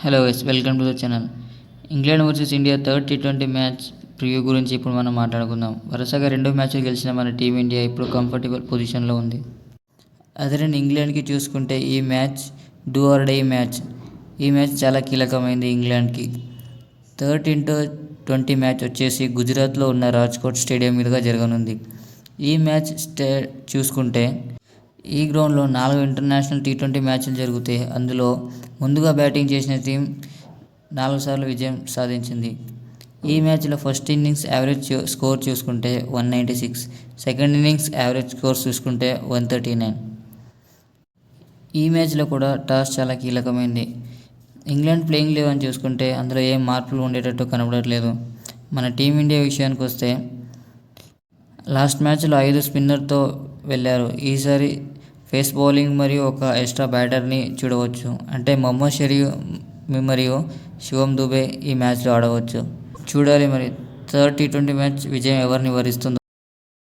Hello guys, welcome to the channel. England versus India third T20 match preview గురించి ఇప్పుడు మనం మాట్లాడుకుందాం. వరుసగా 2 మ్యాచ్లు గెలిచిన మన టీమిండియా ఇప్పుడు కంఫర్టబుల్ పొజిషన్లో ఉంది. అదే ఇంగ్లాండ్కి చూసుకుంటే ఈ match do or die match. ఈ మ్యాచ్ చాలా కీలకమైంది ఇంగ్లాండ్కి. థర్డ్ T20 మ్యాచ్ వచ్చేసి గుజరాత్లో ఉన్న రాజ్కోట్ స్టేడియం మీదుగా జరగనుంది. ఈ మ్యాచ్ చూసుకుంటే ఈ గ్రౌండ్లో 4 ఇంటర్నేషనల్ T20 మ్యాచ్లు జరిగితే అందులో ముందుగా బ్యాటింగ్ చేసిన టీం 4 సార్లు విజయం సాధించింది. ఈ మ్యాచ్లో ఫస్ట్ ఇన్నింగ్స్ యావరేజ్ స్కోర్ చూసుకుంటే 196, సెకండ్ ఇన్నింగ్స్ యావరేజ్ స్కోర్ చూసుకుంటే 139. ఈ మ్యాచ్లో కూడా టాస్ చాలా కీలకమైంది. ఇంగ్లాండ్ ప్లేయింగ్ 11 చూసుకుంటే అందులో ఏం మార్పులు ఉండేటట్టు కనబడట్లేదు. మన టీమిండియా విషయానికి వస్తే లాస్ట్ మ్యాచ్లో 5 స్పిన్నర్తో వెళ్ళారు. ఈసారి పేస్ బౌలింగ్ మరియు ఒక ఎక్స్ట్రా బ్యాటర్ని చూడవచ్చు. అంటే మొహమ్మద్ షమి మరియు శివం దుబే ఈ మ్యాచ్లో ఆడవచ్చు. చూడాలి మరి థర్డ్ T20 మ్యాచ్ విజయం ఎవరిని వరిస్తుందో.